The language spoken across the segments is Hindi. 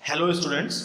हेलो स्टूडेंट्स,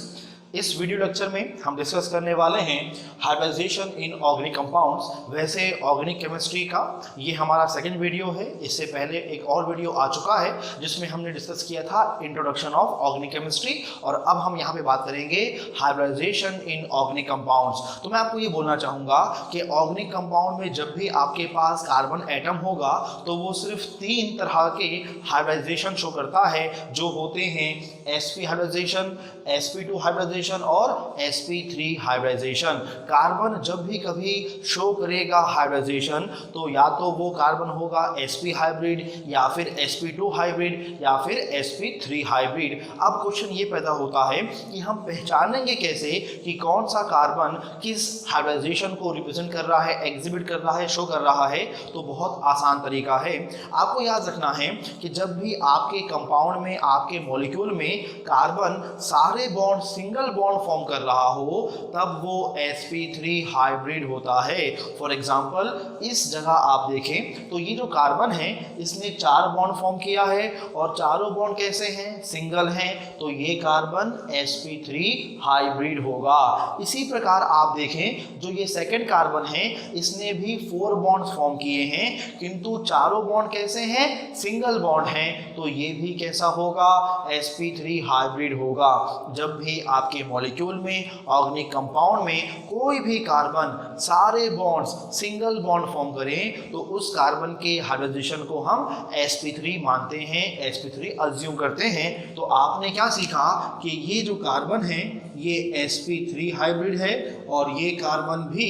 इस वीडियो लेक्चर में हम डिस्कस करने वाले हैं हाइब्रिडाइजेशन इन ऑर्गेनिक कंपाउंड्स। वैसे ऑर्गेनिक केमिस्ट्री का ये हमारा सेकंड वीडियो है। इससे पहले एक और वीडियो आ चुका है जिसमें हमने डिस्कस किया था इंट्रोडक्शन ऑफ ऑर्गेनिक केमिस्ट्री, और अब हम यहाँ पे बात करेंगे हाइब्रिडाइजेशन इन ऑर्गेनिक कंपाउंड्स। तो मैं आपको ये बोलना चाहूँगा कि ऑर्गेनिक कंपाउंड में जब भी आपके पास कार्बन एटम होगा तो वो सिर्फ 3 तरह के हाइब्रिडाइजेशन शो करता है, जो होते हैं sp हाइब्रिडाइजेशन, sp2 हाइब्रिडाइजेशन और sp3 हाइब्रिडाइजेशन। कार्बन जब भी कभी शो करेगा हाइब्रिडाइजेशन तो या तो वो कार्बन होगा sp हाइब्रिड या फिर sp2 हाइब्रिड या फिर sp3 हाइब्रिड। अब क्वेश्चन ये पैदा होता है कि हम पहचानेंगे कैसे कि कौन सा कार्बन किस हाइब्रिडाइजेशन को रिप्रेजेंट कर रहा है, एग्जिबिट कर रहा है, शो कर रहा है। तो बहुत आसान तरीका है। आपको याद रखना है कि जब भी आपके कंपाउंड में, आपके मॉलिक्यूल में कार्बन सारे बॉन्ड सिंगल बॉन्ड फॉर्म कर रहा हो तब वो sp3 हाइब्रिड होता है। फॉर एग्जांपल इस जगह आप देखें तो ये जो कार्बन है इसने 4 बॉन्ड फॉर्म किया है और चारों बॉन्ड कैसे हैं? सिंगल हैं, तो ये कार्बन sp3 हाइब्रिड होगा। इसी प्रकार आप देखें जो ये सेकंड कार्बन है इसने भी 4 बॉन्ड्स फॉर्म किए हैं, किंतु चारों बॉन्ड कैसे हैं? सिंगल बॉन्ड हैं, तो ये भी कैसा होगा? sp3 हाइब्रिड होगा। जब भी आपके मॉलिक्यूल में, ऑर्गेनिक कंपाउंड में कोई भी कार्बन सारे बॉन्ड्स सिंगल बॉन्ड फॉर्म करें तो उस कार्बन के हाइब्रिडाइजेशन को हम sp3 मानते हैं, sp3 अज्यूम करते हैं। तो आपने क्या सीखा कि ये जो कार्बन है ये sp3 हाइब्रिड है और ये कार्बन भी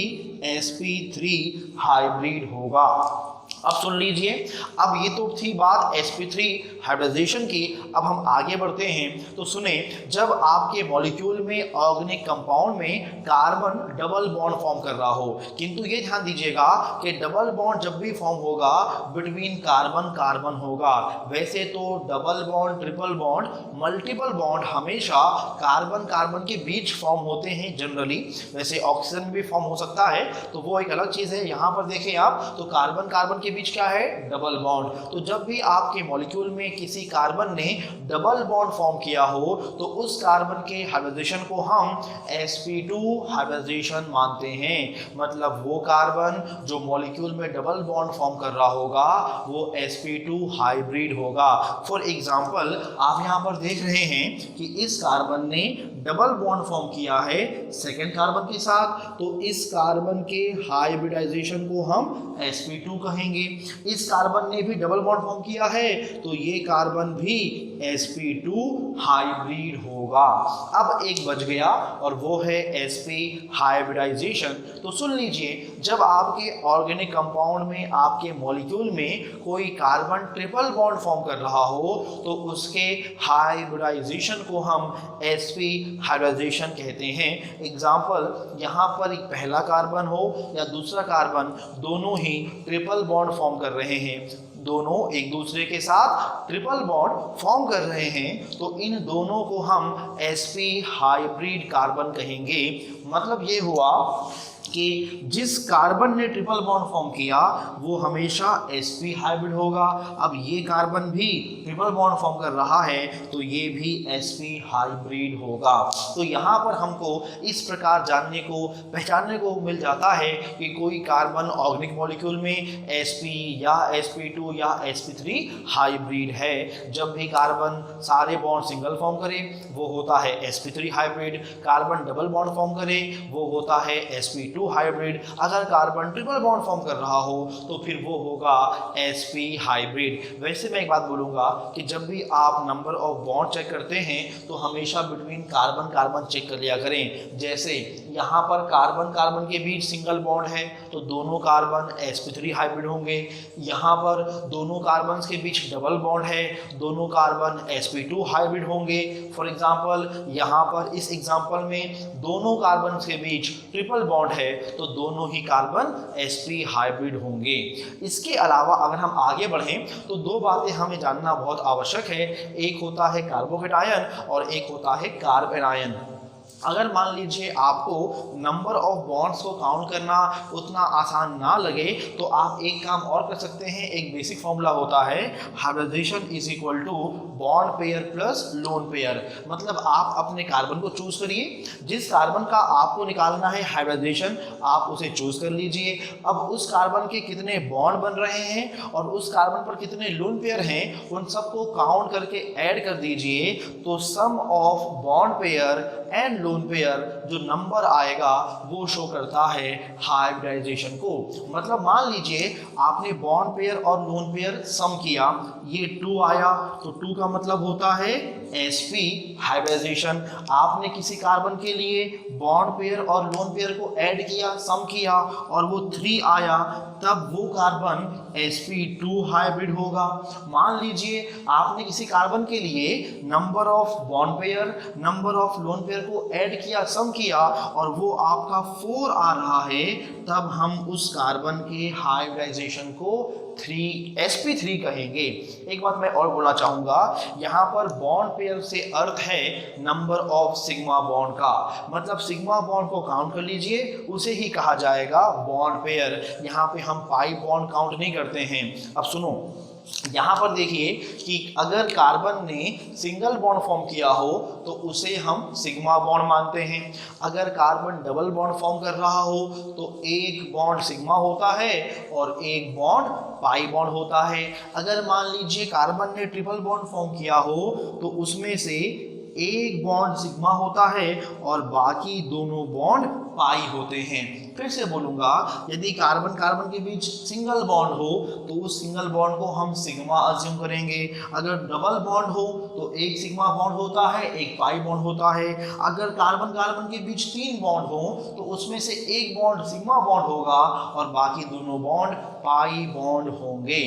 sp3 हाइब्रिड होगा। अब सुन लीजिए, अब ये तो थी बात sp3 हाइब्रिडाइजेशन की। अब हम आगे बढ़ते हैं। तो सुने, जब आपके मॉलिक्यूल में, ऑर्गेनिक कंपाउंड में कार्बन डबल बॉन्ड फॉर्म कर रहा हो, किंतु ये ध्यान दीजिएगा कि डबल बॉन्ड जब भी फॉर्म होगा बिटवीन कार्बन कार्बन होगा। वैसे तो double bond, triple bond, multiple bond हमेशा कार्बन कार्बन के बीच फॉर्म होते हैं जनरली। वैसे ऑक्सीजन भी फॉर्म हो सकता है, तो वो एक अलग चीज़ है। यहाँ पर देखें आप तो कार्बन कार्बन के बीच क्या है? Double bond. तो जब भी आपके मॉलिक्यूल में किसी कार्बन ने डबल बॉन्ड फॉर्म किया हो तो उस कार्बन के हाइब्रिडाइजेशन को हम sp2 हाइब्रिडाइजेशन मानते हैं। मतलब वो कार्बन जो मॉलिक्यूल में डबल बॉन्ड फॉर्म कर रहा होगा वो sp2 हाइब्रिड होगा। फॉर एग्जांपल आप यहां पर देख रहे हैं कि इस कार्बन ने डबल बॉन्ड फॉर्म किया है सेकेंड कार्बन के साथ, तो इस कार्बन के हाइब्रिडाइजेशन को हम sp2 कहेंगे। इस कार्बन ने भी डबल बॉन्ड फॉर्म किया है तो ये कार्बन भी sp2 हाइब्रिड होगा। अब एक बच गया और वो है sp हाइब्रिडाइजेशन। तो सुन लीजिए, जब आपके ऑर्गेनिक कंपाउंड में, आपके मॉलिक्यूल में कोई कार्बन ट्रिपल बॉन्ड फॉर्म कर रहा हो तो उसके हाइब्रिडाइजेशन को हम sp हाइब्रिडाइजेशन कहते हैं। एग्जाम्पल, यहाँ पर एक पहला कार्बन हो या दूसरा कार्बन, दोनों ही ट्रिपल बॉन्ड फॉर्म कर रहे हैं, दोनों एक दूसरे के साथ ट्रिपल बॉन्ड फॉर्म कर रहे हैं, तो इन दोनों को हम sp हाइब्रिड कार्बन कहेंगे। मतलब ये हुआ कि जिस कार्बन ने ट्रिपल बॉन्ड फॉर्म किया वो हमेशा sp हाइब्रिड होगा। अब ये कार्बन भी ट्रिपल बॉन्ड फॉर्म कर रहा है तो ये भी sp हाइब्रिड होगा। तो यहाँ पर हमको इस प्रकार जानने को, पहचानने को मिल जाता है कि कोई कार्बन ऑर्गेनिक मॉलिक्यूल में sp या sp2 या sp3 हाइब्रिड है। जब भी कार्बन सारे बॉन्ड सिंगल फॉर्म करे वो होता है sp3 hybrid, carbon double bond form करे वो होता है sp2 हाइब्रिड। अगर कार्बन ट्रिपल बॉन्ड फॉर्म कर रहा हो तो फिर वो होगा sp हाइब्रिड। वैसे मैं एक बात बोलूँगा कि जब भी आप नंबर ऑफ बॉन्ड चेक करते हैं तो हमेशा बिटवीन कार्बन कार्बन चेक कर लिया करें। जैसे यहाँ पर कार्बन कार्बन के बीच सिंगल बॉन्ड है तो दोनों कार्बन sp3 हाइब्रिड होंगे। यहाँ पर दोनों कार्बन के बीच डबल बॉन्ड है, दोनों कार्बन sp2 हाइब्रिड होंगे। फॉर एग्जाम्पल यहाँ पर इस एग्जाम्पल में दोनों कार्बन के बीच ट्रिपल बॉन्ड है तो दोनों ही कार्बन sp हाइब्रिड होंगे। इसके अलावा अगर हम आगे बढ़ें तो 2 बातें हमें जानना बहुत आवश्यक है। एक होता है कार्बोकेटायन और एक होता है कार्ब एनायन। अगर मान लीजिए आपको नंबर ऑफ बॉन्ड्स को काउंट करना उतना आसान ना लगे तो आप एक काम और कर सकते हैं। एक बेसिक फॉर्मूला होता है hybridization is equal to bond pair plus lone pair. मतलब आप अपने कार्बन को चूज करिए, जिस कार्बन का आपको निकालना है हाइब्रिडाइजेशन आप उसे चूज कर लीजिए। अब उस कार्बन के कितने बॉन्ड बन रहे हैं और उस कार्बन पर कितने लोन पेयर हैं उन सबको काउंट करके ऐड कर दीजिए, तो sum of bond pair and lone pair जो नंबर आएगा वो शो करता है हाइब्रिडाइजेशन को। मतलब मान लीजिए आपने बॉन्ड पेयर और लोन पेयर सम किया, ये 2 आया, तो 2 का मतलब होता है sp हाइब्रिडाइजेशन। आपने किसी कार्बन के लिए बॉन्ड पेयर और लोन पेयर को ऐड किया, सम किया और वो 3 आया, तब वो कार्बन sp2 हाइब्रिड होगा। मान लीजिए आपने किसी कार्बन के लिए number of bond pair number of lone pair को ऐड किया, सम किया और वो आपका 4 आ रहा है, तब हम उस कार्बन के हाइब्रिडाइजेशन को sp3 कहेंगे। एक बात मैं और बोलना चाहूंगा, यहाँ पर बॉन्ड पेयर से अर्थ है नंबर ऑफ सिग्मा बॉन्ड का। मतलब सिग्मा बॉन्ड को काउंट कर लीजिए, उसे ही कहा जाएगा बॉन्ड पेयर। यहाँ पे हम पाई बॉन्ड काउंट नहीं करते हैं। अब सुनो, यहाँ पर देखिए कि अगर कार्बन ने सिंगल बॉन्ड फॉर्म किया हो तो उसे हम सिग्मा बॉन्ड मानते हैं। अगर कार्बन डबल बॉन्ड फॉर्म कर रहा हो तो एक बॉन्ड सिग्मा होता है और एक बॉन्ड पाई बॉन्ड होता है। अगर मान लीजिए कार्बन ने ट्रिपल बॉन्ड फॉर्म किया हो तो उसमें से एक बॉन्ड सिग्मा होता है और बाकी दोनों बॉन्ड पाई होते हैं। फिर से बोलूंगा, यदि कार्बन कार्बन के बीच सिंगल बॉन्ड हो तो उस सिंगल बॉन्ड को हम सिग्मा अज्यूम करेंगे। अगर डबल बॉन्ड हो तो एक सिग्मा बॉन्ड होता है, एक पाई बॉन्ड होता है। अगर कार्बन कार्बन के बीच 3 बॉन्ड हो तो उसमें से एक बॉन्ड सिग्मा बॉन्ड होगा और बाकी दोनों बॉन्ड पाई बॉन्ड होंगे।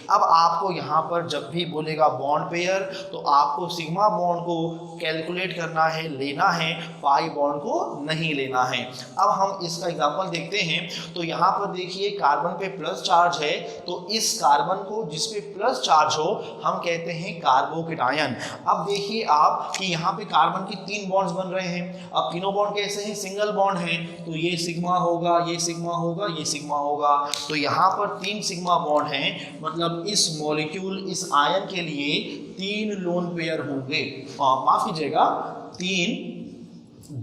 अब आपको यहाँ पर जब भी बोलेगा बॉन्ड पेयर तो आपको सिग्मा बॉन्ड को कैलकुलेट करना है, लेना है, पाई बॉन्ड को नहीं लेना है। अब हम इसका एग्जांपल देखते हैं। तो यहाँ पर देखिए कार्बन पे प्लस चार्ज है, तो इस कार्बन को जिस पे प्लस चार्ज हो हम कहते हैं कार्बोकेटायन। अब देखिए आप कि यहाँ पे कार्बन की 3 बॉन्ड्स बन रहे हैं। अब तीनों बॉन्ड कैसे हैं? सिंगल बॉन्ड है, तो ये सिग्मा होगा, ये सिग्मा होगा, ये सिग्मा होगा। तो यहाँ पर 3 सिग्मा बॉन्ड हैं, मतलब इस मॉलिक्यूल इस आयन के लिए 3 लोन पेयर होंगे, माफ कीजिएगा 3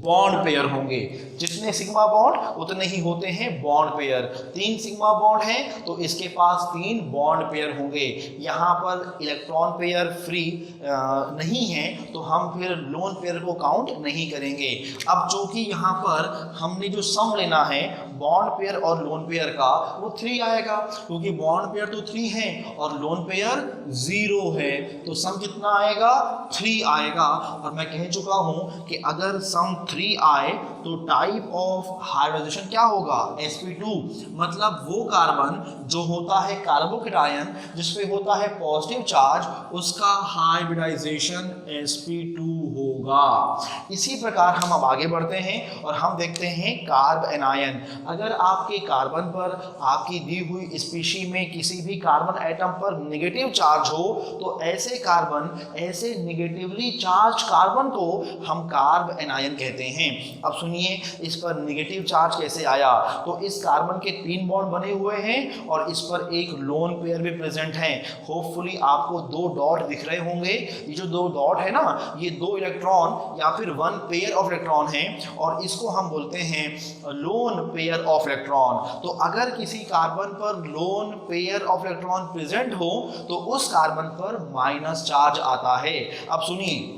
बॉन्ड पेयर होंगे। जितने सिग्मा बॉन्ड उतने ही होते हैं बॉन्ड पेयर। 3 सिग्मा बॉन्ड है तो इसके पास 3 बॉन्ड पेयर होंगे। यहाँ पर इलेक्ट्रॉन पेयर फ्री नहीं है तो हम फिर लोन पेयर को काउंट नहीं करेंगे। अब जो कि यहाँ पर हमने जो सम लेना है बॉन्ड पेयर और लोन पेयर का वो 3 आएगा, क्योंकि बॉन्ड पेयर तो 3 है और लोन पेयर 0 है, तो सम कितना आएगा? 3 आएगा। और मैं कह चुका हूँ कि अगर सम 3 आए तो टाइप ऑफ हाइब्रिडाइजेशन क्या होगा? sp2। मतलब वो कार्बन जो होता है कार्बोकेटायन जिसपे होता है पॉजिटिव चार्ज, उसका हाइब्रिडाइजेशन sp2 होगा। इसी प्रकार हम अब आगे बढ़ते हैं और हम देखते हैं कार्ब एनायन। अगर आपके कार्बन पर आपकी दी हुई स्पीशी में किसी भी कार्बन एटम पर नेगेटिव चार्ज हो तो ऐसे कार्बन, ऐसे नेगेटिवली चार्ज कार्बन को हम कार्ब एनायन कहते हैं। अब सुनिए इस पर नेगेटिव चार्ज कैसे आया। तो इस कार्बन के 3 बॉन्ड बने हुए हैं और इस पर एक लोन पेयर भी प्रेजेंट है। होपफुली आपको 2 डॉट दिख रहे होंगे। ये जो 2 डॉट है ना, ये 2 इलेक्ट्रॉन या फिर 1 पेयर ऑफ इलेक्ट्रॉन है और इसको हम बोलते हैं लोन पेयर ऑफ इलेक्ट्रॉन। तो अगर किसी कार्बन पर lone pair of electron present हो तो उस कार्बन पर माइनस चार्ज आता है। अब सुनिए,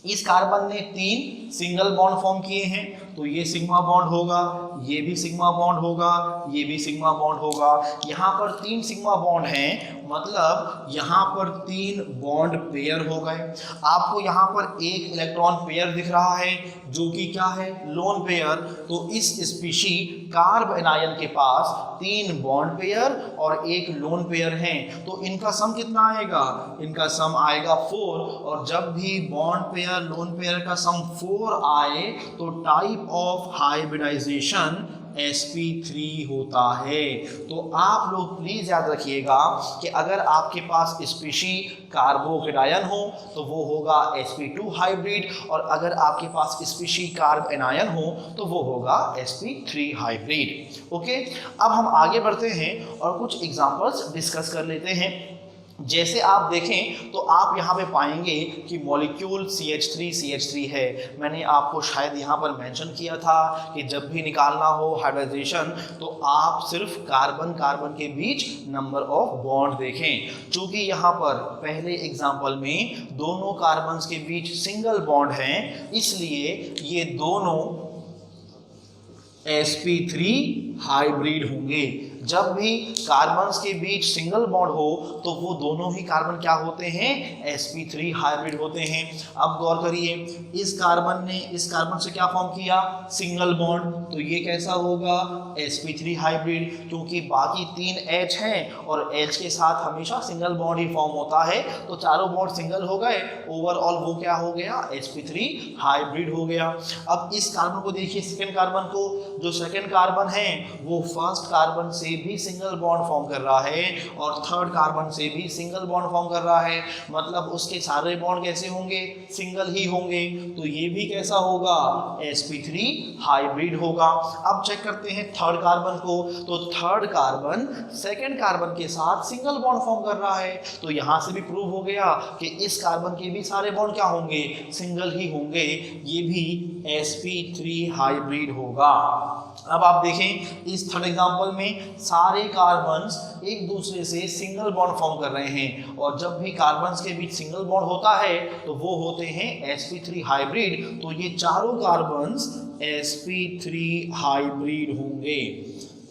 इस कार्बन ने 3 सिंगल बॉन्ड फॉर्म किए हैं, तो ये सिग्मा बॉन्ड होगा, ये भी सिग्मा बॉन्ड होगा, ये भी सिग्मा बॉन्ड होगा। यहाँ पर 3 सिग्मा बॉन्ड हैं, मतलब यहाँ पर 3 बॉन्ड पेयर हो गए। आपको यहाँ पर एक इलेक्ट्रॉन पेयर दिख रहा है जो कि क्या है? Lone pair. तो इस स्पीशी कार्ब एनायन के पास 3 बॉन्ड पेयर और एक लोन पेयर हैं, तो इनका सम कितना आएगा? इनका सम आएगा 4। और जब भी बॉन्ड पेयर लोन पेयर का सम 4 आए तो टाइप ऑफ हाइब्रिडाइजेशन sp3 होता है। तो आप लोग प्लीज याद रखिएगा कि अगर आपके पास स्पीशी कार्बोकेटायन हो तो वो होगा sp2 हाइब्रिड, और अगर आपके पास स्पीशी कार्ब एनायन हो तो वो होगा sp3 हाइब्रिड। ओके, अब हम आगे बढ़ते हैं और कुछ एग्जांपल्स डिस्कस कर लेते हैं। जैसे आप देखें तो आप यहाँ पे पाएंगे कि मॉलिक्यूल CH3 है। मैंने आपको शायद यहाँ पर मेंशन किया था कि जब भी निकालना हो हाइब्रिडाइजेशन तो आप सिर्फ कार्बन कार्बन के बीच नंबर ऑफ बॉन्ड देखें। चूंकि यहाँ पर पहले एग्जांपल में दोनों कार्बन्स के बीच सिंगल बॉन्ड हैं, इसलिए ये दोनों sp3 हाइब्रिड होंगे। जब भी कार्बन्स के बीच सिंगल बॉन्ड हो तो वो दोनों ही कार्बन क्या होते हैं, sp3 हाइब्रिड होते हैं। अब गौर करिए, इस कार्बन ने इस कार्बन से क्या फॉर्म किया, सिंगल बॉन्ड, तो ये कैसा होगा, sp3 हाइब्रिड, क्योंकि बाकी 3 H हैं और H के साथ हमेशा सिंगल बॉन्ड ही फॉर्म होता है, तो चारों बॉन्ड सिंगल हो गए, ओवरऑल वो क्या हो गया, sp3 हाइब्रिड हो गया। अब इस कार्बन को देखिए, सेकेंड कार्बन को, जो सेकेंड कार्बन है वो फर्स्ट कार्बन से भी सिंगल बॉन्ड फॉर्म कर रहा है और थर्ड कार्बन से भी सिंगल बॉन्ड फॉर्म कर रहा है, मतलब उसके सारे बॉन्ड कैसे होंगे, सिंगल ही होंगे, तो ये भी कैसा होगा, sp3 हाइब्रिड होगा। अब चेक करते हैं थर्ड कार्बन को, तो थर्ड कार्बन सेकेंड कार्बन के साथ सिंगल बॉन्ड फॉर्म कर रहा है, तो यहां से भी प्रूव हो गया कि इस कार्बन के भी सारे बॉन्ड क्या होंगे, सिंगल ही होंगे, ये भी sp3 हाइब्रिड होगा। अब आप देखें इस थर्ड एग्जांपल में सारे कार्बन्स एक दूसरे से सिंगल बॉन्ड फॉर्म कर रहे हैं, और जब भी कार्बन्स के बीच सिंगल बॉन्ड होता है तो वो होते हैं sp3 हाइब्रिड, तो ये चारों कार्बन्स sp3 हाइब्रिड होंगे,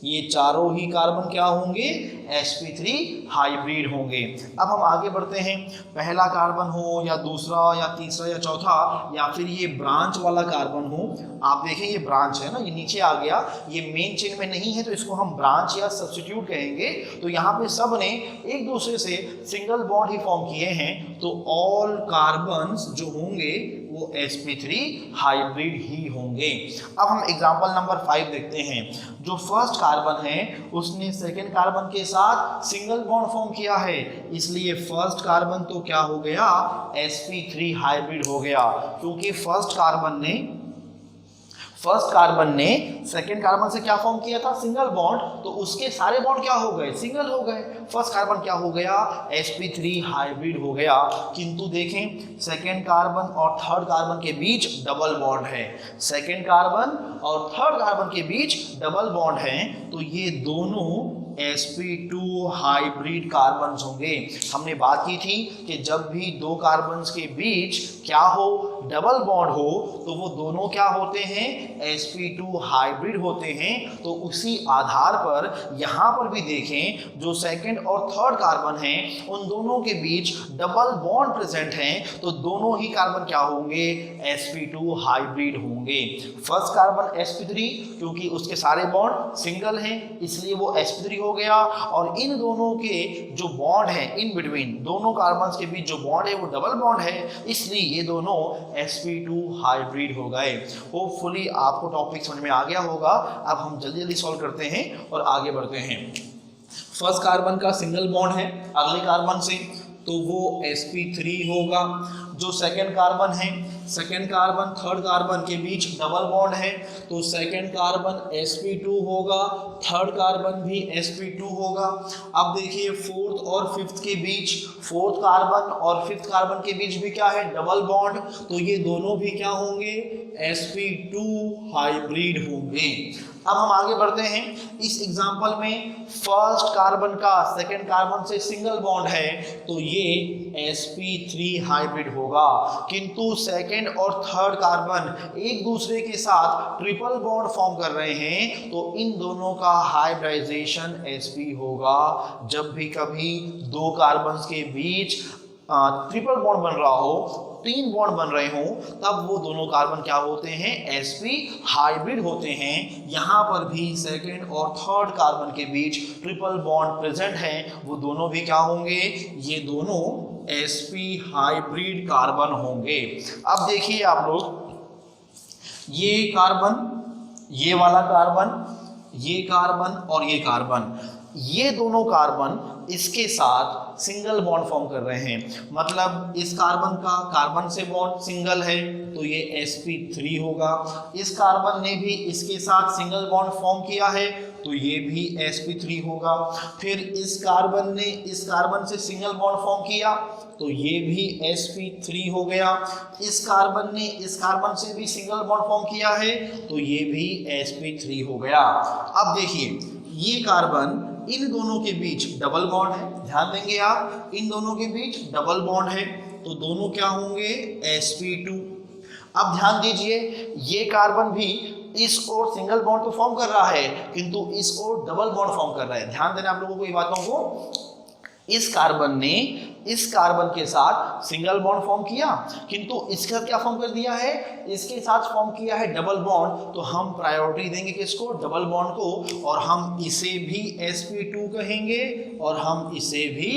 ये चारों ही कार्बन क्या होंगे, sp3 हाइब्रिड होंगे। अब हम आगे बढ़ते हैं, पहला कार्बन हो या दूसरा या तीसरा या चौथा, या फिर ये ब्रांच वाला कार्बन हो, आप देखें ये ब्रांच है ना, ये नीचे आ गया, ये मेन चेन में नहीं है तो इसको हम ब्रांच या सब्स्टिट्यूट कहेंगे। तो यहाँ पे सब ने एक दूसरे से सिंगल बॉन्ड ही फॉर्म किए हैं, तो ऑल कार्बन्स जो होंगे वो sp3 हाइब्रिड ही होंगे। अब हम एग्जांपल नंबर 5 देखते हैं। जो फर्स्ट कार्बन है उसने सेकेंड कार्बन के साथ सिंगल बॉन्ड फॉर्म किया है, इसलिए फर्स्ट कार्बन तो क्या हो गया, sp3 हाइब्रिड हो गया, क्योंकि फर्स्ट कार्बन ने सेकेंड कार्बन से क्या फॉर्म किया था, सिंगल बॉन्ड, तो उसके सारे बॉन्ड क्या हो गए, सिंगल हो गए, फर्स्ट कार्बन क्या हो गया, sp3 हाइब्रिड हो गया। किंतु देखें सेकेंड कार्बन और थर्ड कार्बन के बीच डबल बॉन्ड है, सेकेंड कार्बन और थर्ड कार्बन के बीच डबल बॉन्ड है, तो ये दोनों sp2 हाइब्रिड कार्बन्स होंगे। हमने बात की थी कि जब भी दो कार्बन्स के बीच क्या हो, डबल बॉन्ड हो, तो वो दोनों क्या होते हैं, sp2 हाइब्रिड होते हैं। तो उसी आधार पर यहाँ पर भी देखें, जो सेकंड और थर्ड कार्बन हैं उन दोनों के बीच डबल बॉन्ड प्रेजेंट हैं, तो दोनों ही कार्बन क्या होंगे, sp2 हाइब्रिड होंगे। फर्स्ट कार्बन sp3, क्योंकि उसके सारे बॉन्ड सिंगल हैं इसलिए वो sp3 हो गया, और इन दोनों के जो बॉन्ड है इन बिटवीन, दोनों कार्बन्स के बीच जो बॉन्ड है वो डबल बॉन्ड है, इसलिए ये दोनों sp2 हाइब्रिड हो गए। होपफुली आपको टॉपिक समझ में आ गया होगा। अब हम जल्दी जल्दी सॉल्व करते हैं और आगे बढ़ते हैं। फर्स्ट कार्बन का सिंगल बॉन्ड है अगले कार्बन से, तो वो sp3 होगा। जो सेकेंड कार्बन है, सेकेंड कार्बन थर्ड कार्बन के बीच डबल बॉन्ड है, तो सेकेंड कार्बन sp2 होगा, थर्ड कार्बन भी sp2 होगा। अब देखिए फोर्थ और फिफ्थ के बीच, फोर्थ कार्बन और फिफ्थ कार्बन के बीच भी क्या है, डबल बॉन्ड, तो ये दोनों भी क्या होंगे, sp2 हाइब्रिड होंगे। अब हम आगे बढ़ते हैं। इस एग्जांपल में फर्स्ट कार्बन का सेकेंड कार्बन से सिंगल बॉन्ड है, तो ये sp3 हाइब्रिड होगा, किंतु सेकेंड और थर्ड कार्बन एक दूसरे के साथ ट्रिपल बॉन्ड फॉर्म कर रहे हैं, तो इन दोनों का हाइब्रिडाइजेशन sp होगा। जब भी कभी दो कार्बन्स के बीच ट्रिपल बॉन्ड बन रहा हो, तीन बॉन्ड बन रहे हों, तब वो दोनों कार्बन क्या होते हैं, sp हाइब्रिड होते हैं। यहाँ पर भी सेकेंड और थर्ड कार्बन के बीच ट्रिपल बॉन्ड प्रेजेंट है, वो दोनों भी क्या होंगे, ये दोनों sp हाइब्रिड कार्बन होंगे। अब देखिए आप लोग, ये कार्बन, ये वाला कार्बन ये कार्बन और ये कार्बन, ये दोनों कार्बन इसके साथ सिंगल बॉन्ड फॉर्म कर रहे हैं। मतलब इस कार्बन का कार्बन से बॉन्ड सिंगल है तो ये sp3 होगा। इस कार्बन ने भी इसके साथ सिंगल बॉन्ड फॉर्म किया है तो ये भी sp3 होगा। फिर इस कार्बन ने इस कार्बन से सिंगल बॉन्ड फॉर्म किया तो ये भी sp3 हो गया। इस कार्बन ने इस कार्बन से भी सिंगल बॉन्ड फॉर्म किया है तो ये भी sp3 हो गया। अब देखिए ये कार्बन इन दोनों के बीच डबल बॉन्ड है, ध्यान देंगे आप, इन दोनों के बीच डबल बॉन्ड है तो दोनों क्या होंगे sp2। अब ध्यान दीजिए ये कार्बन भी इस ओर सिंगल बॉन्ड तो फॉर्म कर रहा है किंतु इस ओर डबल बॉन्ड फॉर्म कर रहा है। ध्यान देना आप लोगों को ये बातों को, इस कार्बन ने इस कार्बन के साथ सिंगल बॉन्ड फॉर्म किया किंतु इसके साथ क्या फॉर्म कर दिया है, इसके साथ फॉर्म किया है डबल बॉन्ड। तो हम प्रायोरिटी देंगे किसको, डबल बॉन्ड को, और हम इसे भी sp2 कहेंगे और हम इसे भी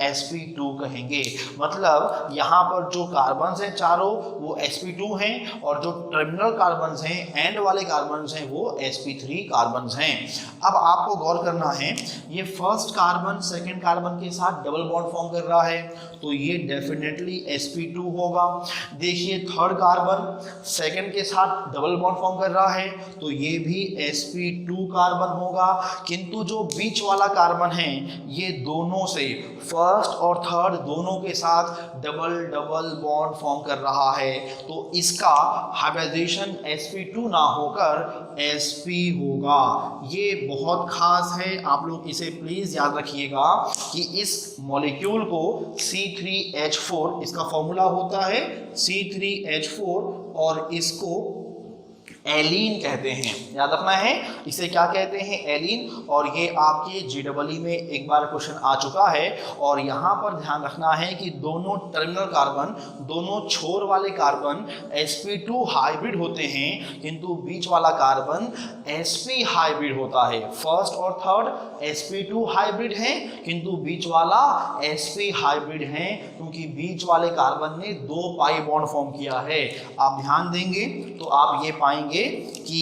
sp2 कहेंगे। मतलब यहाँ पर जो कार्बन्स हैं चारों वो sp2 हैं और जो टर्मिनल कार्बन्स हैं एंड वाले कार्बन्स हैं वो sp3 कार्बन्स हैं। अब आपको गौर करना है ये फर्स्ट कार्बन सेकेंड कार्बन के साथ डबल बॉन्ड फॉर्म कर रहा है तो ये डेफिनेटली sp2 होगा। देखिए थर्ड कार्बन सेकेंड के साथ डबल बॉन्ड फॉर्म कर रहा है तो ये भी sp2 कार्बन होगा। किंतु जो बीच वाला कार्बन है ये दोनों से फर्स्ट और थर्ड दोनों के साथ डबल डबल बॉन्ड फॉर्म कर रहा है तो इसका हाइब्रिडाइजेशन sp2 ना होकर sp होगा। ये बहुत खास है, आप लोग इसे प्लीज याद रखिएगा कि इस मॉलिक्यूल को C3H4 इसका फॉर्मूला होता है C3H4 और इसको एलीन कहते हैं, याद रखना है इसे क्या कहते हैं, एलीन। और ये आपके GEE में एक बार क्वेश्चन आ चुका है। और यहाँ पर ध्यान रखना है कि दोनों टर्मिनल कार्बन, दोनों छोर वाले कार्बन sp2 हाइब्रिड होते हैं किंतु बीच वाला कार्बन sp हाइब्रिड होता है। फर्स्ट और थर्ड sp2 हाइब्रिड हैं किंतु बीच वाला sp हाइब्रिड हैं क्योंकि बीच वाले कार्बन ने 2 पाई बॉन्ड फॉर्म किया है। आप ध्यान देंगे तो आप ये पाएंगे कि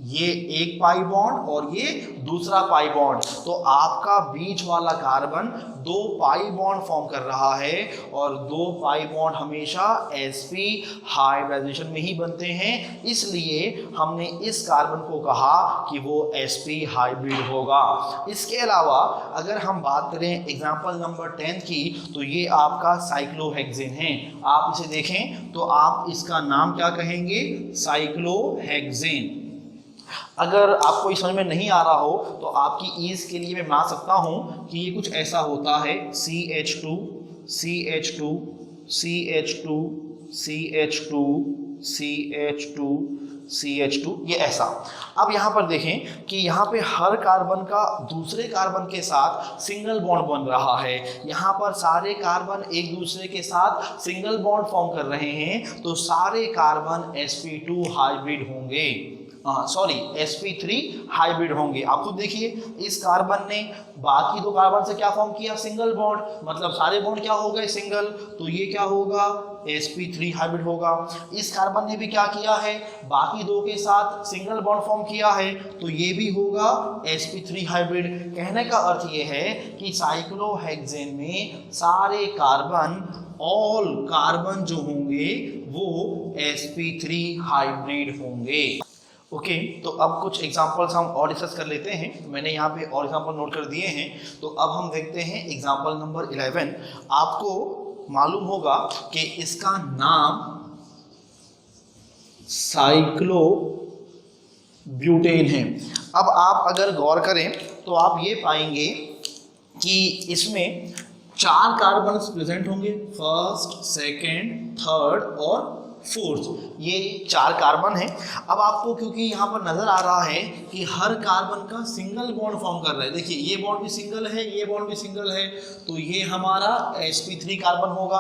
ये एक पाई बॉन्ड और ये दूसरा पाई बॉन्ड, तो आपका बीच वाला कार्बन 2 पाई बॉन्ड फॉर्म कर रहा है और 2 पाई बॉन्ड हमेशा sp हाइब्रिडाइजेशन में ही बनते हैं, इसलिए हमने इस कार्बन को कहा कि वो sp हाइब्रिड होगा। इसके अलावा अगर हम बात करें एग्जांपल नंबर 10 की तो ये आपका साइक्लोहेक्सेन है। आप इसे देखें तो आप इसका नाम क्या कहेंगे, साइक्लोहेक्सेन। अगर आपको इस समझ में नहीं आ रहा हो तो आपकी ईज के लिए मैं बना सकता हूं कि ये कुछ ऐसा होता है CH2 CH2 CH2 CH2 CH2 CH2, ये ऐसा। अब यहाँ पर देखें कि यहाँ पे हर कार्बन का दूसरे कार्बन के साथ सिंगल बॉन्ड बन रहा है। यहाँ पर सारे कार्बन एक दूसरे के साथ सिंगल बॉन्ड फॉर्म कर रहे हैं तो सारे कार्बन sp2 हाइब्रिड होंगे, सॉरी sp3 हाइब्रिड होंगे। आप खुद देखिए इस कार्बन ने बाकी 2 कार्बन से क्या फॉर्म किया, सिंगल बॉन्ड, मतलब सारे बॉन्ड क्या हो गए, सिंगल, तो ये क्या होगा, sp3 हाइब्रिड होगा। इस कार्बन ने भी क्या किया है, बाकी 2 के साथ सिंगल बॉन्ड फॉर्म किया है तो ये भी होगा sp3 हाइब्रिड। कहने का अर्थ ये है कि साइक्लोहेक्सेन में सारे कार्बन, ऑल कार्बन जो होंगे वो sp3 हाइब्रिड होंगे। ओके, तो अब कुछ एग्जांपल्स हम और डिस्कस कर लेते हैं। मैंने यहाँ पे और एग्जांपल नोट कर दिए हैं। तो अब हम देखते हैं एग्जांपल नंबर 11। आपको मालूम होगा कि इसका नाम साइक्लोब्यूटेन है। अब आप अगर गौर करें तो आप ये पाएंगे कि इसमें 4 कार्बन प्रेजेंट होंगे, फर्स्ट, सेकेंड, थर्ड और फोर्थ, ये 4 कार्बन है। अब आपको क्योंकि यहाँ पर नजर आ रहा है कि हर कार्बन का सिंगल बॉन्ड फॉर्म कर रहा है, देखिए ये बॉन्ड भी सिंगल है, ये बॉन्ड भी सिंगल है, तो ये हमारा sp3 कार्बन होगा।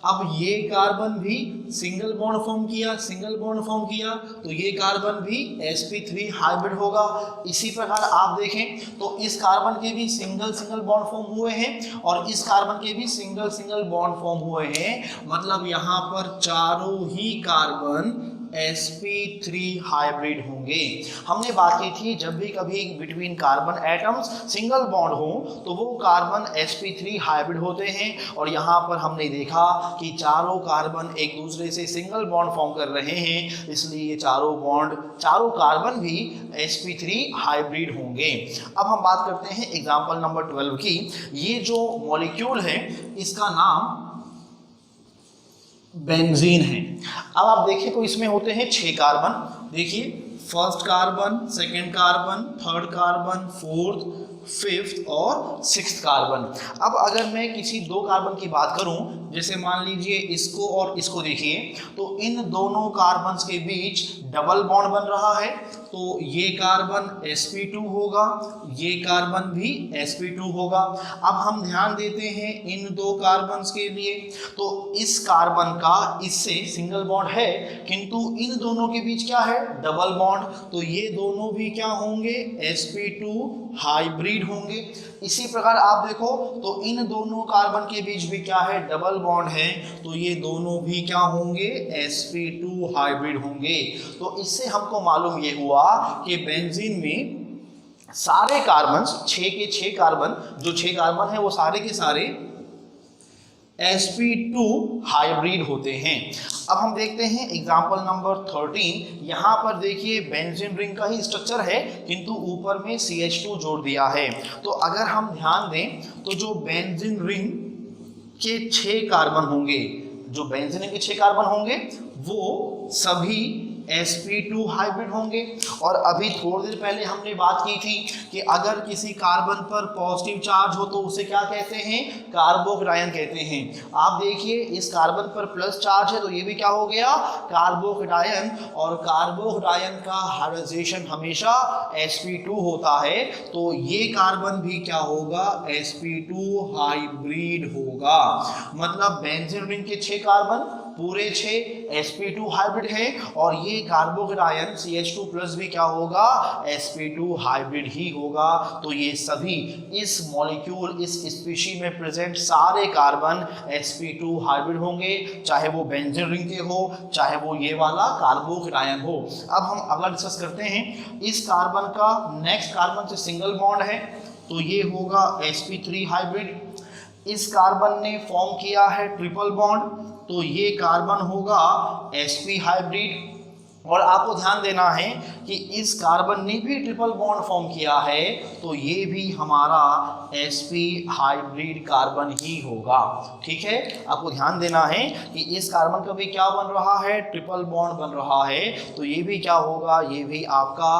अब ये कार्बन भी सिंगल बॉन्ड फॉर्म किया, सिंगल बॉन्ड फॉर्म किया, तो ये कार्बन भी sp3 हाइब्रिड होगा। इसी प्रकार आप देखें तो इस कार्बन के भी सिंगल सिंगल बॉन्ड फॉर्म हुए हैं और इस कार्बन के भी सिंगल सिंगल बॉन्ड फॉर्म हुए हैं। मतलब यहाँ पर चारों ही कार्बन sp3 हाइब्रिड होंगे। हमने बात की थी जब भी कभी between carbon atoms single bond हो तो वो कार्बन sp3 हाइब्रिड होते हैं, और यहाँ पर हमने देखा कि चारों कार्बन एक दूसरे से सिंगल बॉन्ड फॉर्म कर रहे हैं, इसलिए ये चारों कार्बन भी sp3 हाइब्रिड होंगे। अब हम बात करते हैं एग्जांपल नंबर 12 की। ये जो मॉलिक्यूल है इसका नाम बेंजीन है। अब आप देखिए तो इसमें होते हैं 6 कार्बन। देखिए first carbon, second carbon, third carbon, fourth, fifth और सिक्स्थ कार्बन। अब अगर मैं किसी 2 कार्बन की बात करूं, जैसे मान लीजिए इसको और इसको, देखिए तो इन दोनों कार्बन के बीच डबल बॉन्ड बन रहा है, तो ये कार्बन sp2 होगा, ये कार्बन भी sp2 होगा। अब हम ध्यान देते हैं इन 2 कार्बन के लिए, तो इस कार्बन का इससे सिंगल बॉन्ड है, किंतु इन दोनों के बीच क्या है, डबल बॉन्ड, तो ये दोनों भी क्या होंगे, sp2 हाइब्रिड होंगे। इसी प्रकार आप देखो तो इन दोनों कार्बन के बीच भी क्या है, डबल बॉन्ड है, तो ये दोनों भी क्या होंगे, sp2 हाइब्रिड होंगे। तो इससे हमको मालूम ये हुआ कि बेंजीन में सारे कार्बन, 6 के 6 कार्बन, जो 6 कार्बन है वो सारे के सारे sp2 हाइब्रिड होते हैं। अब हम देखते हैं एग्जांपल नंबर 13। यहाँ पर देखिए बेंजीन रिंग का ही स्ट्रक्चर है, किंतु ऊपर में CH2 जोड़ दिया है। तो अगर हम ध्यान दें तो जो बेंजीन रिंग के 6 कार्बन होंगे, जो बेंजीन रिंग के 6 कार्बन होंगे वो सभी sp2 हाइब्रिड होंगे। और अभी थोड़ी देर पहले हमने बात की थी कि अगर किसी कार्बन पर पॉजिटिव चार्ज हो तो उसे क्या कहते हैं, कार्बोकैटायन कहते हैं। आप देखिए इस कार्बन पर प्लस चार्ज है तो ये भी क्या हो गया, कार्बोकैटायन, और कार्बोकैटायन का हाइब्रिडाइजेशन हमेशा sp2 होता है, तो ये कार्बन भी क्या होगा, sp2 हाइब्रिड होगा। मतलब बेंजीन रिंग के 6 कार्बन पूरे 6 sp2 हाइब्रिड है, और ये कार्बोकैटायन CH2+ भी क्या होगा, sp2 हाइब्रिड ही होगा। तो ये सभी इस मॉलिक्यूल, इस स्पीशी में प्रेजेंट सारे कार्बन sp2 हाइब्रिड होंगे, चाहे वो बेंजीन रिंग के हो, चाहे वो ये वाला कार्बोकैटायन हो। अब हम अगला डिस्कस करते हैं, इस कार्बन का नेक्स्ट कार्बन से सिंगल बॉन्ड है, तो ये होगा sp3 हाइब्रिड। इस कार्बन ने फॉर्म किया है ट्रिपल बॉन्ड, तो ये कार्बन होगा sp हाइब्रिड। और आपको ध्यान देना है कि इस कार्बन ने भी ट्रिपल बॉन्ड फॉर्म किया है, तो ये भी हमारा sp हाइब्रिड कार्बन ही होगा। ठीक है, आपको ध्यान देना है कि इस कार्बन का भी क्या बन रहा है, ट्रिपल बॉन्ड बन रहा है, तो ये भी क्या होगा, ये भी आपका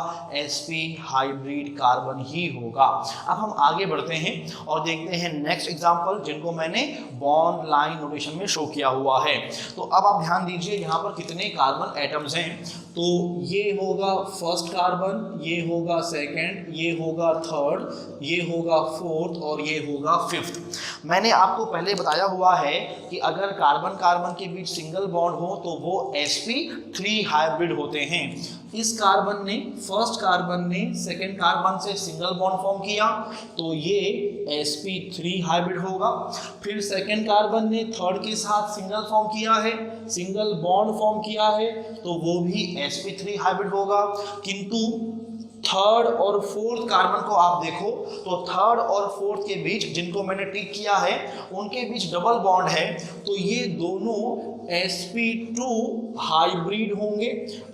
sp हाइब्रिड कार्बन ही होगा। अब हम आगे बढ़ते हैं और देखते हैं नेक्स्ट एग्जांपल, जिनको मैंने बॉन्ड लाइन नोटेशन में शो किया हुआ है। तो अब आप ध्यान दीजिए यहाँ पर कितने कार्बन एटम्स हैं, तो ये होगा फर्स्ट कार्बन, ये होगा सेकंड, ये होगा थर्ड, ये होगा फोर्थ और ये होगा फिफ्थ। मैंने आपको पहले बताया हुआ है कि अगर कार्बन कार्बन के बीच सिंगल बॉन्ड हो तो वो sp3 हाइब्रिड होते हैं। इस कार्बन ने, फर्स्ट कार्बन ने सेकंड कार्बन से सिंगल बॉन्ड फॉर्म किया, तो ये sp3 हाइब्रिड होगा। फिर सेकंड कार्बन ने थर्ड के साथ सिंगल फॉर्म किया है, सिंगल बॉन्ड फॉर्म किया है, तो वो भी sp3 हाइब्रिड होगा। किंतु थर्ड और फोर्थ कार्बन को आप देखो तो थर्ड और फोर्थ के बीच, जिनको मैंने टिक किया है, उनके बीच डबल बॉन्ड है, तो ये दोनों sp2 हाइब्रिड होंगे।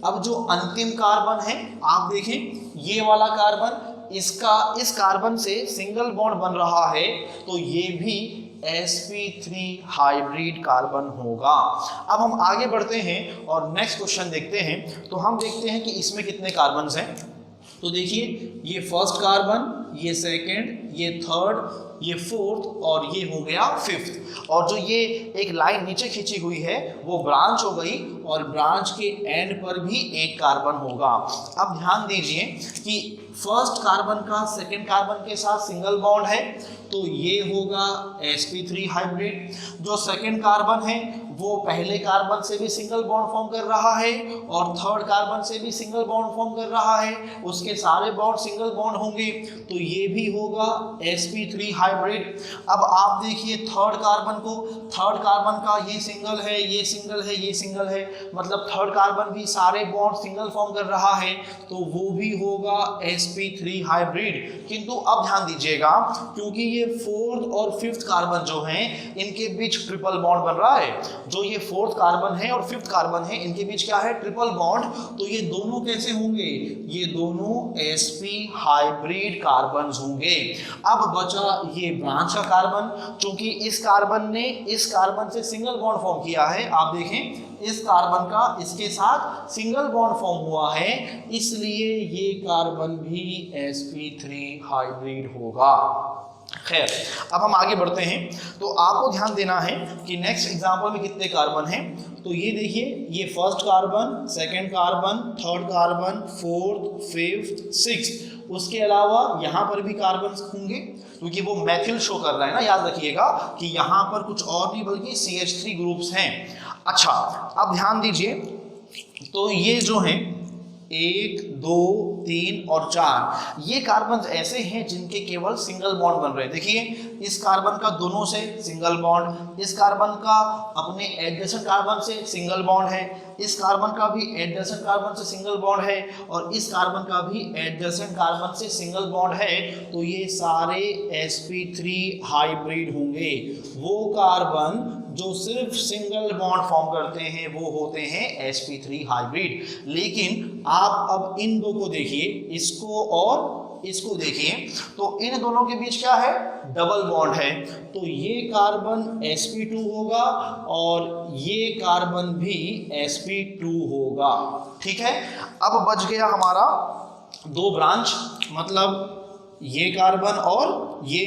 अब जो अंतिम कार्बन है आप देखें, ये वाला कार्बन, इस कार्बन से सिंगल बॉन्ड बन रहा है, तो ये भी sp3 हाइब्रिड कार्बन होगा। अब हम आगे बढ़ते हैं और नेक्स्ट क्वेश्चन देखते हैं। तो हम देखते हैं कि इसमें कितने कार्बन हैं। तो देखिए ये फर्स्ट कार्बन, ये सेकंड, ये थर्ड, ये फोर्थ और ये हो गया फिफ्थ। और जो ये एक लाइन नीचे खींची हुई है वो ब्रांच हो गई, और ब्रांच के एंड पर भी एक कार्बन होगा। अब ध्यान दीजिए कि फर्स्ट कार्बन का सेकंड कार्बन के साथ सिंगल बॉन्ड है, तो ये होगा sp3 हाइब्रिड। जो सेकंड कार्बन है वो पहले कार्बन से भी सिंगल बॉन्ड फॉर्म कर रहा है और थर्ड कार्बन से भी सिंगल बॉन्ड फॉर्म कर रहा है, उसके सारे बॉन्ड सिंगल बॉन्ड होंगे, तो ये भी होगा sp3 हाइब्रिड। अब आप देखिए थर्ड कार्बन को, थर्ड कार्बन का ये सिंगल है, ये सिंगल है, ये सिंगल है, मतलब थर्ड कार्बन भी सारे बॉन्ड सिंगल फॉर्म कर रहा है, तो वो भी होगा sp3 हाइब्रिड। किंतु अब ध्यान दीजिएगा, क्योंकि ये फोर्थ और फिफ्थ कार्बन जो हैं इनके बीच ट्रिपल बॉन्ड बन रहा है, जो ये फोर्थ कार्बन है और फिफ्थ कार्बन है इनके बीच क्या है, ट्रिपल बॉन्ड। तो ये दोनों कैसे होंगे, ये दोनों sp हाइब्रिड कार्बन होंगे। अब बचा ये ब्रांच का कार्बन, क्योंकि इस कार्बन ने इस कार्बन से सिंगल बॉन्ड फॉर्म किया है, आप देखें इस कार्बन का इसके साथ सिंगल बॉन्ड फॉर्म हुआ है, इसलिए ये कार्बन भी sp3 हाइब्रिड होगा। खैर, अब हम आगे बढ़ते हैं। तो आपको ध्यान देना है कि नेक्स्ट एग्जांपल में कितने कार्बन हैं। तो ये देखिए, ये first carbon, second carbon, third carbon, fourth, fifth, sixth, उसके अलावा यहाँ पर भी कार्बन होंगे, क्योंकि वो मैथिल शो कर रहा है ना, याद रखिएगा कि यहाँ पर कुछ और नहीं बल्कि CH3 ग्रुप्स हैं। अच्छा, अब ध्यान दीजिए, तो ये जो हैं 1, 2, 3 और 4 ये कार्बन ऐसे हैं जिनके केवल सिंगल बॉन्ड बन रहे हैं। देखिए, इस कार्बन का दोनों से सिंगल बॉन्ड, इस कार्बन का अपने एडजेसेंट कार्बन से सिंगल बॉन्ड है, इस कार्बन का भी एडजेसेंट कार्बन से सिंगल बॉन्ड है, और इस कार्बन का भी एडजेसेंट कार्बन से सिंगल बॉन्ड है। तो ये सारे sp3 हाइब्रिड होंगे। वो कार्बन जो सिर्फ सिंगल बॉन्ड फॉर्म करते हैं वो होते हैं sp3 हाइब्रिड। लेकिन आप अब इन दो को देखिए, इसको और इसको देखिए, तो इन दोनों के बीच क्या है, डबल बॉन्ड है। तो ये कार्बन sp2 होगा और ये कार्बन भी sp2 होगा। ठीक है, अब बच गया हमारा दो ब्रांच, मतलब ये कार्बन और ये।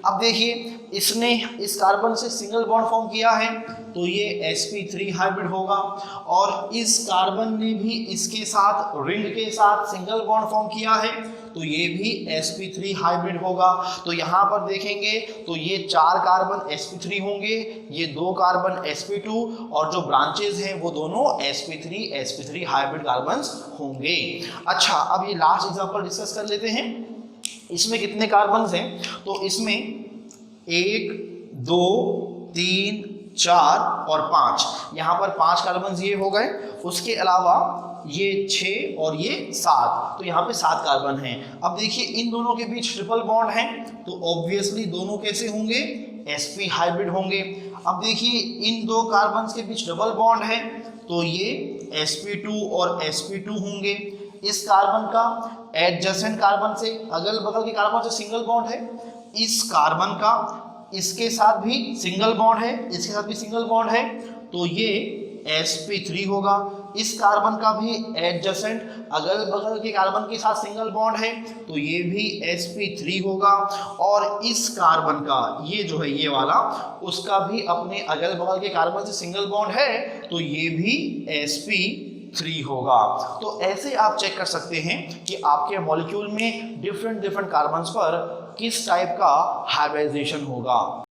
अब देखिए, इसने इस कार्बन से सिंगल बॉन्ड फॉर्म किया है, तो ये sp3 हाइब्रिड होगा, और इस कार्बन ने भी इसके साथ रिंग के साथ सिंगल बॉन्ड फॉर्म किया है, तो ये भी sp3 हाइब्रिड होगा। तो यहाँ पर देखेंगे तो ये 4 कार्बन sp3 होंगे, ये 2 कार्बन sp2, और जो ब्रांचेज हैं वो दोनों sp3 हाइब्रिड कार्बन होंगे। अच्छा, अब ये लास्ट एग्जांपल डिस्कस कर लेते हैं। इसमें कितने कार्बन हैं, तो इसमें 1, 2, 3, 4 और 5, यहाँ पर 5 कार्बन ये हो गए। उसके अलावा ये 6 और ये 7, तो यहाँ पे 7 कार्बन हैं। अब देखिए, इन दोनों के बीच ट्रिपल बॉन्ड है, तो ऑब्वियसली दोनों कैसे होंगे, sp हाइब्रिड होंगे। अब देखिए, इन दो कार्बन के बीच डबल बॉन्ड है, तो ये sp2 और sp2 होंगे। इस कार्बन का एडजेसेंट कार्बन से, अगल बगल के कार्बन से सिंगल बॉन्ड है, इस कार्बन का इसके साथ भी सिंगल बॉन्ड है, इसके साथ भी सिंगल बॉन्ड है, तो ये sp3 होगा। इस कार्बन का भी एडजेसेंट अगल बगल के कार्बन के साथ सिंगल बॉन्ड है, तो ये भी sp3 होगा। और इस कार्बन का, ये जो है ये वाला, उसका भी अपने अगल बगल के कार्बन से सिंगल बॉन्ड है, तो ये भी sp3 होगा। तो ऐसे आप चेक कर सकते हैं कि आपके मॉलिक्यूल में डिफरेंट कार्बन्स पर किस टाइप का हाइब्रिडाइजेशन होगा।